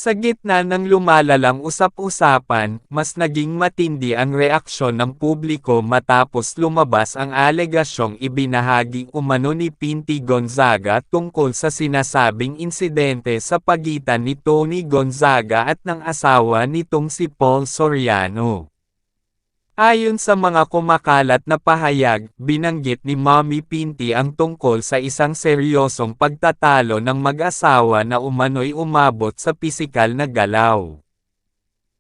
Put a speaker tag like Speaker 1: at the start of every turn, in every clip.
Speaker 1: Sa gitna ng lumalalang usap-usapan, mas naging matindi ang reaksyon ng publiko matapos lumabas ang alegasyong ibinahagi umano ni Pinty Gonzaga tungkol sa sinasabing insidente sa pagitan ni Tony Gonzaga at ng asawa nitong si Paul Soriano. Ayon sa mga kumakalat na pahayag, binanggit ni Mommy Pinty ang tungkol sa isang seryosong pagtatalo ng mag-asawa na umano'y umabot sa pisikal na galaw.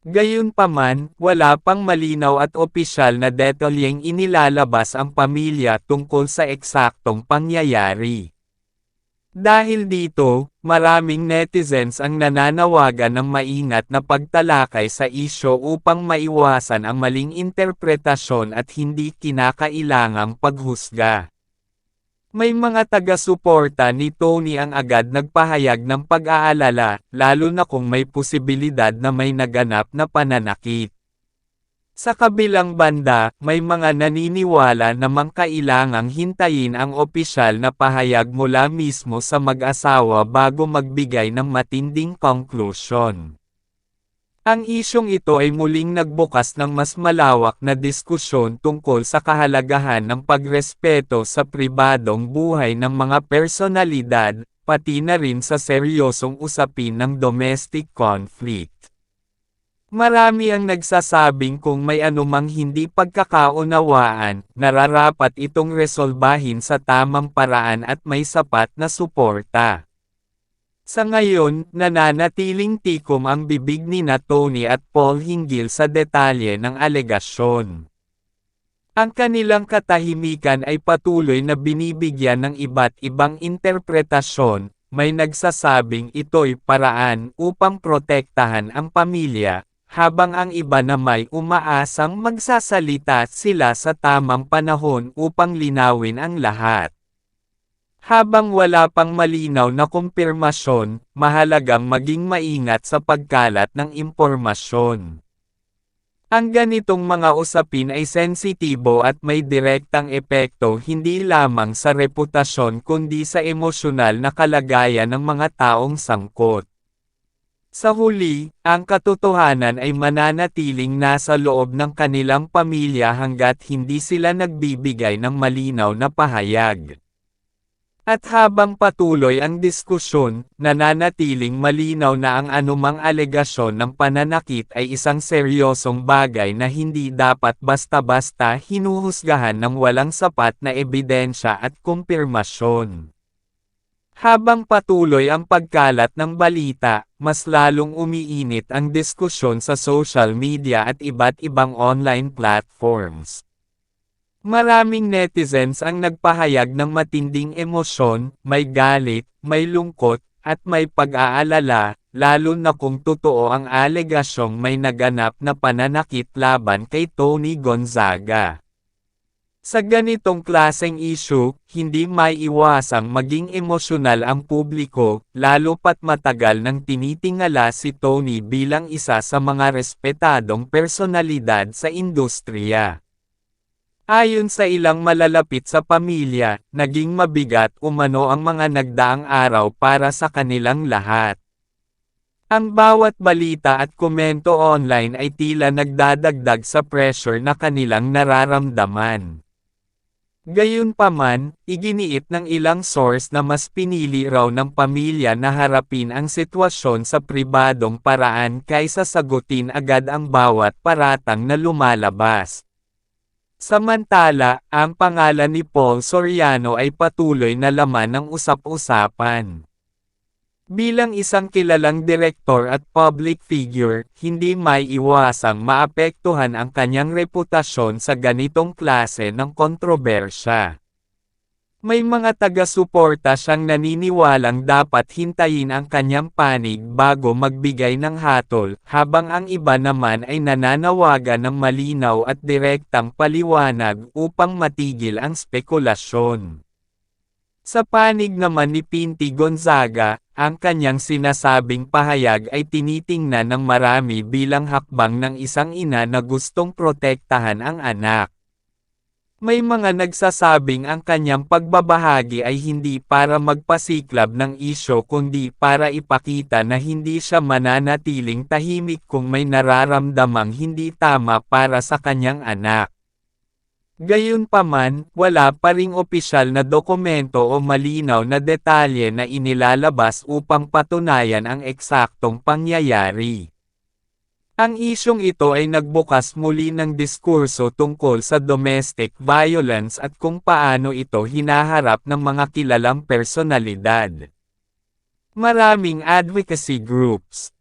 Speaker 1: Gayunpaman, wala pang malinaw at opisyal na detalyeng inilalabas ang pamilya tungkol sa eksaktong pangyayari. Dahil dito, maraming netizens ang nananawagan ng maingat na pagtalakay sa isyu upang maiwasan ang maling interpretasyon at hindi kinakailangang paghusga. May mga taga-suporta ni Tony ang agad nagpahayag ng pag-aalala, lalo na kung may posibilidad na may naganap na pananakit. Sa kabilang banda, may mga naniniwala namang kailangang hintayin ang opisyal na pahayag mula mismo sa mag-asawa bago magbigay ng matinding konklusyon. Ang isyong ito ay muling nagbukas ng mas malawak na diskusyon tungkol sa kahalagahan ng pagrespeto sa pribadong buhay ng mga personalidad, pati na rin sa seryosong usapin ng domestic conflict. Marami ang nagsasabing kung may anumang hindi pagkakaunawaan, nararapat itong resolbahin sa tamang paraan at may sapat na suporta. Sa ngayon, nananatiling tikom ang bibig ni Tony at Paul hinggil sa detalye ng alegasyon. Ang kanilang katahimikan ay patuloy na binibigyan ng iba't ibang interpretasyon, may nagsasabing ito'y paraan upang protektahan ang pamilya, habang ang iba na may umaasang magsasalita sila sa tamang panahon upang linawin ang lahat. Habang wala pang malinaw na kumpirmasyon, mahalagang maging maingat sa pagkalat ng impormasyon. Ang ganitong mga usapin ay sensitibo at may direktang epekto hindi lamang sa reputasyon kundi sa emosyonal na kalagayan ng mga taong sangkot. Sa huli, ang katotohanan ay mananatiling nasa loob ng kanilang pamilya hanggat hindi sila nagbibigay ng malinaw na pahayag. At habang patuloy ang diskusyon, nananatiling malinaw na ang anumang alegasyon ng pananakit ay isang seryosong bagay na hindi dapat basta-basta hinuhusgahan ng walang sapat na ebidensya at kumpirmasyon. Habang patuloy ang pagkalat ng balita, mas lalong umiinit ang diskusyon sa social media at iba't ibang online platforms. Maraming netizens ang nagpahayag ng matinding emosyon, may galit, may lungkot, at may pag-aalala, lalo na kung totoo ang alegasyong may naganap na pananakit laban kay Tony Gonzaga. Sa ganitong klaseng issue, hindi maiiwasang maging emosyonal ang publiko, lalo pat matagal nang tinitingala si Tony bilang isa sa mga respetadong personalidad sa industriya. Ayon sa ilang malalapit sa pamilya, naging mabigat umano ang mga nagdaang araw para sa kanilang lahat. Ang bawat balita at komento online ay tila nagdadagdag sa pressure na kanilang nararamdaman. Gayunpaman, iginiit ng ilang source na mas pinili raw ng pamilya na harapin ang sitwasyon sa pribadong paraan kaysa sagutin agad ang bawat paratang na lumalabas. Samantala, ang pangalan ni Paul Soriano ay patuloy na laman ng usap-usapan. Bilang isang kilalang direktor at public figure, hindi maiiwasang maapektuhan ang kanyang reputasyon sa ganitong klase ng kontrobersya. May mga taga-suporta siyang naniniwalang dapat hintayin ang kanyang panig bago magbigay ng hatol, habang ang iba naman ay nananawagan ng malinaw at direktang paliwanag upang matigil ang spekulasyon. Sa panig naman ni Pinty Gonzaga, ang kanyang sinasabing pahayag ay tinitingnan ng marami bilang hakbang ng isang ina na gustong protektahan ang anak. May mga nagsasabing ang kanyang pagbabahagi ay hindi para magpasiklab ng isyo kundi para ipakita na hindi siya mananatiling tahimik kung may nararamdamang hindi tama para sa kanyang anak. Gayunpaman, wala pa ring opisyal na dokumento o malinaw na detalye na inilalabas upang patunayan ang eksaktong pangyayari. Ang isyong ito ay nagbukas muli ng diskurso tungkol sa domestic violence at kung paano ito hinaharap ng mga kilalang personalidad. Maraming advocacy groups,